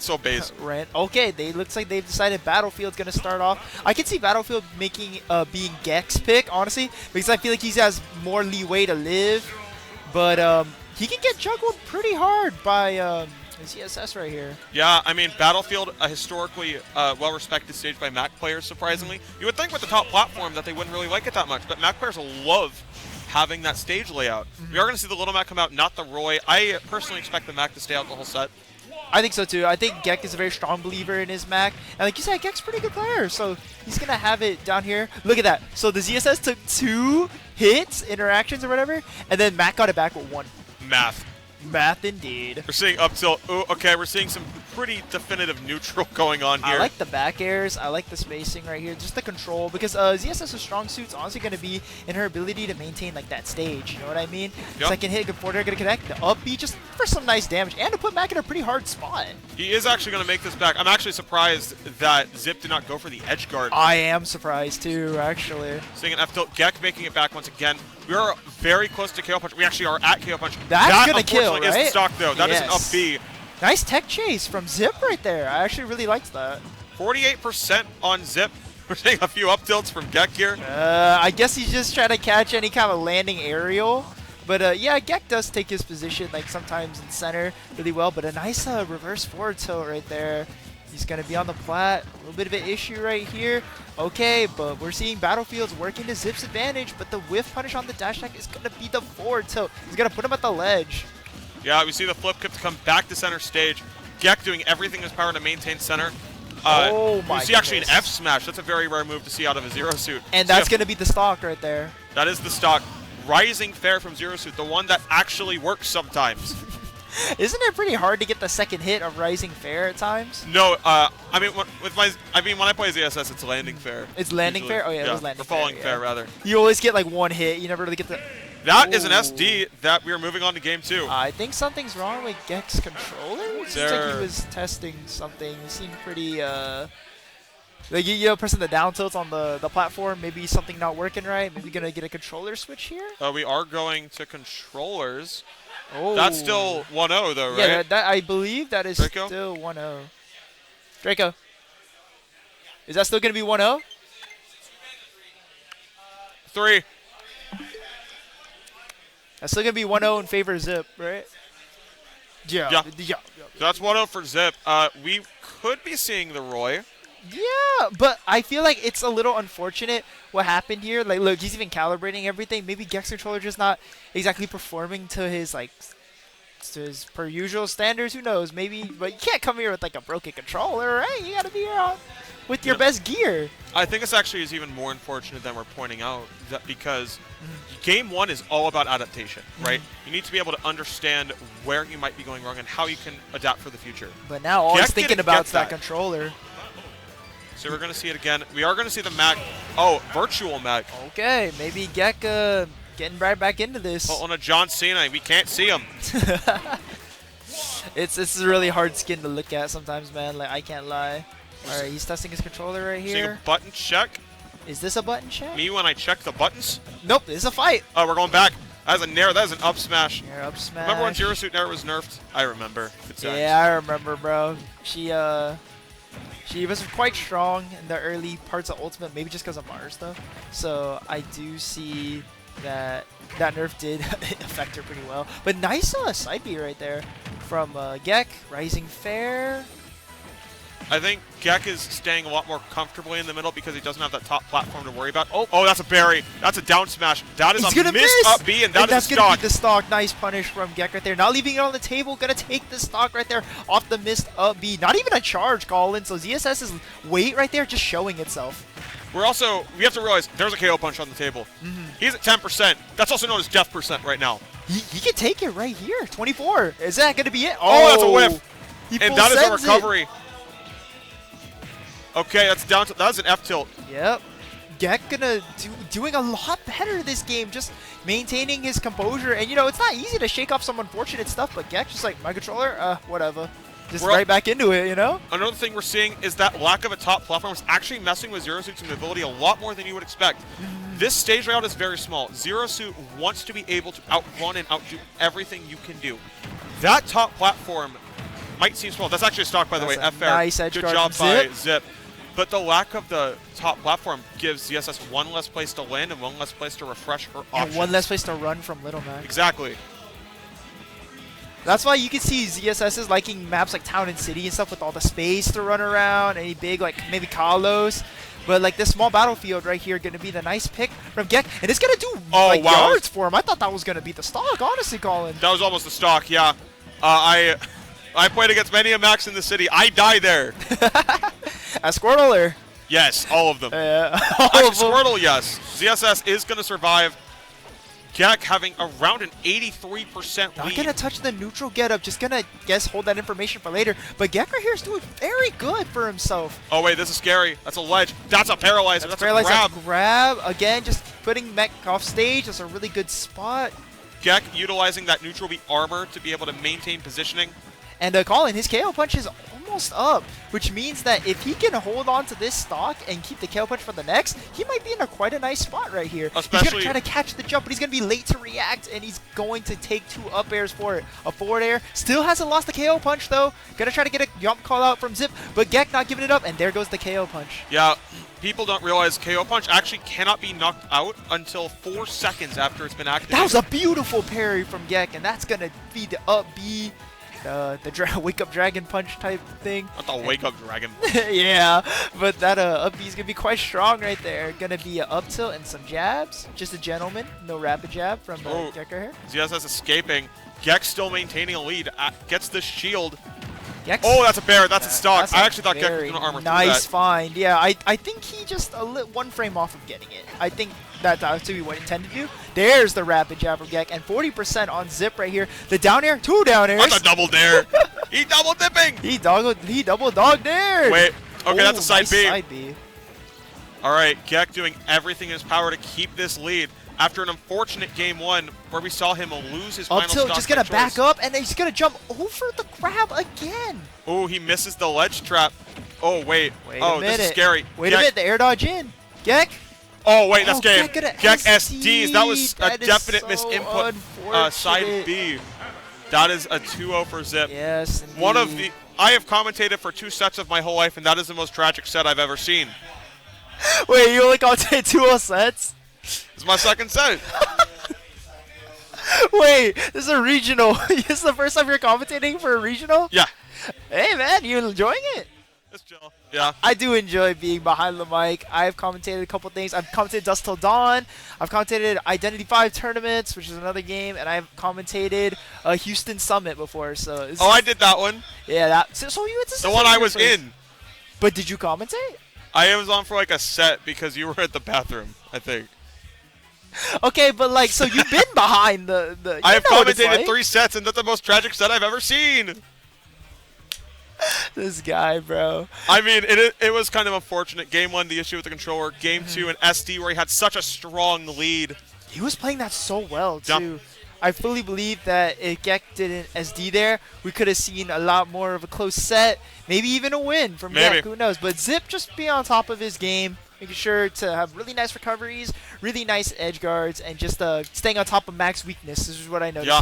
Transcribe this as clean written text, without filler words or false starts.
That's so base. Right. Okay, looks like they've decided Battlefield's gonna start off. I can see Battlefield making being Gek's pick, honestly, because I feel like he has more leeway to live. But he can get juggled pretty hard by ZSS right here. Yeah, I mean, Battlefield, a historically well-respected stage by Mac players, surprisingly. You would think with the top platform that they wouldn't really like it that much, but Mac players love having that stage layout. We are going to see the Little Mac come out, not the Roy. I personally expect the Mac to stay out the whole set. I think so too. I think Gek is a very strong believer in his Mac. And like you said, Gek's a pretty good player, so he's going to have it down here. Look at that. So the ZSS took 2 hits, interactions or whatever, and then Mac got it back with 1. Math. Math indeed. We're seeing up tilt. Ooh, okay, we're seeing some pretty definitive neutral going on here. I like the back airs. I like the spacing right here. Just the control. Because ZSS's strong suit's honestly going to be in her ability to maintain like that stage. You know what I mean? Yep. Second hit, good forward, going to connect. The up B just for some nice damage. And to put Mac in a pretty hard spot. He is actually going to make this back. I'm actually surprised that Zip did not go for the edge guard. I am surprised too, actually. Seeing an F tilt. Gek making it back once again. We are very close to KO Punch. We actually are at KO Punch. That's going to kill, right? Is the stock, though. That is an up B. Nice tech chase from Zip right there. I actually really liked that. 48% on Zip. We're seeing a few up tilts from Gek here. I guess he's just trying to catch any kind of landing aerial. But yeah, Gek does take his position like sometimes in center really well. But a nice reverse forward tilt right there. He's going to be on the plat. A little bit of an issue right here. Okay, but we're seeing Battlefield's working to Zip's advantage, but the whiff punish on the dash attack is going to be the forward tilt. He's going to put him at the ledge. Yeah, we see the flip kick to come back to center stage. Gek doing everything in his power to maintain center. Oh my You see actually an F smash. That's a very rare move to see out of a Zero Suit. And that's going to be the stock right there. That is the stock. Rising fair from Zero Suit, the one that actually works sometimes. Isn't it pretty hard to get the second hit of Rising Fair at times? No, I mean when I play ZSS, it's landing fair. It's landing usually. fair? Oh yeah, it was landing fair. Or falling fair, rather. You always get like 1 hit. You never really get the... That is an SD that we are moving on to game 2. I think something's wrong with Gek's controller. It seems like he was testing something. He seemed pretty... like, you know, pressing the down tilts on the platform, maybe something not working right. Maybe going to get a controller switch here? We are going to controllers. Oh. That's still 1-0 though, right? Yeah, that I believe that is Draco? still 1-0. Draco. Is that still going to be 1-0? 3. That's still going to be 1-0 in favor of Zip, right? Yeah. So that's 1-0 for Zip. We could be seeing the Roy. Yeah, but I feel like it's a little unfortunate what happened here. Like, look, he's even calibrating everything. Maybe Gek's controller just not exactly performing to his per usual standards. Who knows? Maybe, but you can't come here with like a broken controller, right? You got to be here with your best gear. I think this actually is even more unfortunate than we're pointing out, that because game 1 is all about adaptation, right? You need to be able to understand where you might be going wrong and how you can adapt for the future. But now all he's thinking about is that controller. So we're going to see it again. We are going to see the Mac. Oh, virtual Mac. Okay, maybe Gek getting right back into this. Well, on a John Cena, we can't see him. It's a really hard skin to look at sometimes, man. Like, I can't lie. All right, he's testing his controller right here. Seeing a button check. Is this a button check? Me when I check the buttons? Nope, this is a fight. Oh, we're going back. That is a Nair. That is an up smash. Nair up smash. Remember when Zero Suit Nair was nerfed? I remember. Yeah, I remember, bro. She was quite strong in the early parts of Ultimate, maybe just because of Mars, though. So I do see that nerf did affect her pretty well. But nice side B right there from Gek. Rising fair. I think Gek is staying a lot more comfortably in the middle because he doesn't have that top platform to worry about. Oh, that's a berry. That's a down smash. That is a missed up B, and that's going to be the stock. Nice punish from Gek right there. Not leaving it on the table. Going to take the stock right there off the missed up B. Not even a charge, Colin. So ZSS's weight right there just showing itself. We have to realize there's a KO punch on the table. He's at 10%. That's also known as death percent right now. He can take it right here. 24. Is that going to be it? Oh, that's a whiff. And that is a recovery. Okay, that's an F tilt. Yep. Gek doing a lot better this game, just maintaining his composure. And, you know, it's not easy to shake off some unfortunate stuff, but Gek just like, my controller, whatever. Just right back into it, you know? Another thing we're seeing is that lack of a top platform is actually messing with Zero Suit's mobility a lot more than you would expect. This stage layout is very small. Zero Suit wants to be able to outrun and outdo everything you can do. That top platform might seem small. That's actually a stock, by the way. That's a F-Air. nice edge Good guard job from by Zip. Zip. But the lack of the top platform gives ZSS one less place to land and one less place to refresh her options. And one less place to run from Little Mac. Exactly. That's why you can see ZSS is liking maps like Town and City and stuff with all the space to run around, any big, like, maybe Kalos. But, like, this small battlefield right here going to be the nice pick from Gek. And it's going to do, yards for him. I thought that was going to be the stock, honestly, Colin. That was almost the stock, yeah. I played against many a Max in the city. I die there. A Squirtle or? Yes, all of them. Actually, Squirtle, yes. ZSS is going to survive. Gek having around an 83% lead. Not going to touch the neutral getup. Just going to, hold that information for later. But Gek right here is doing very good for himself. Oh, wait, this is scary. That's a ledge. That's a paralyzer. That's a grab. That's a grab. Again, just putting Mech off stage. That's a really good spot. Gek utilizing that neutral beat armor to be able to maintain positioning. And Colin, his KO punch is almost up, which means that if he can hold on to this stock and keep the KO punch for the next, he might be in quite a nice spot right here. He's going to try to catch the jump, but he's going to be late to react, and he's going to take 2 up airs for it. A forward air. Still hasn't lost the KO punch, though. Going to try to get a jump call out from Zip, but Gek not giving it up, and there goes the KO punch. Yeah, people don't realize KO punch actually cannot be knocked out until 4 seconds after it's been activated. That was a beautiful parry from Gek, and that's going to be the up B. The wake up dragon punch type thing. Not the wake up dragon. Yeah, but that up B is gonna be quite strong right there. Gonna be a up tilt and some jabs. Just a gentleman, no rapid jab from Gekker here. ZSS escaping. Gek still maintaining a lead. Gets the shield. Gex, oh, that's a bear. That's a stock. I actually thought Gek was gonna armor nice through that. find. Yeah, I think he just one frame off of getting it. I think that's to be what he intended to do. There's the rapid jab from Gek, and 40% on Zip right here. The down air, 2 down airs. That's a double dare. He double dipping. He double dog dared. Wait, okay, that's a side nice B. Side B. All right, Gek doing everything in his power to keep this lead after an unfortunate game 1 where we saw him lose his final stock. Just gonna back up, and then he's gonna jump over the grab again. Oh, he misses the ledge trap. Oh, wait. Wait a minute. This is scary. Wait a minute, the air dodge in. Gek. Oh, wait, that's game. Gek SDs. That was a definite so misinput. Side B. That is a 2-0 for Zip. Yes, indeed. One of the... I have commentated for 2 sets of my whole life, and that is the most tragic set I've ever seen. Wait, you only commentated 2 sets? It's my 2nd set. Wait, this is a regional. This is the first time you're commentating for a regional? Yeah. Hey, man, you enjoying it? It's chill. Yeah. I do enjoy being behind the mic. I've commentated a couple things. I've commentated Dusk Till Dawn. I've commentated Identity 5 tournaments, which is another game, and I've commentated Houston Summit before. So. I did that one. Yeah, that. So you. The one I was in. But did you commentate? I was on for like a set because you were at the bathroom, I think. Okay, but like, so you've been behind the. I have commentated 3 sets, and that's the most tragic set I've ever seen. This guy, bro. I mean, it was kind of unfortunate. Game 1, the issue with the controller. Game 2, an SD where he had such a strong lead. He was playing that so well, too. Yep. I fully believe that if Gek didn't SD there, we could have seen a lot more of a close set. Maybe even a win from Gek. Who knows? But Zip just being on top of his game, making sure to have really nice recoveries, really nice edge guards, and just staying on top of Mac's weakness. This is what I noticed. Yeah.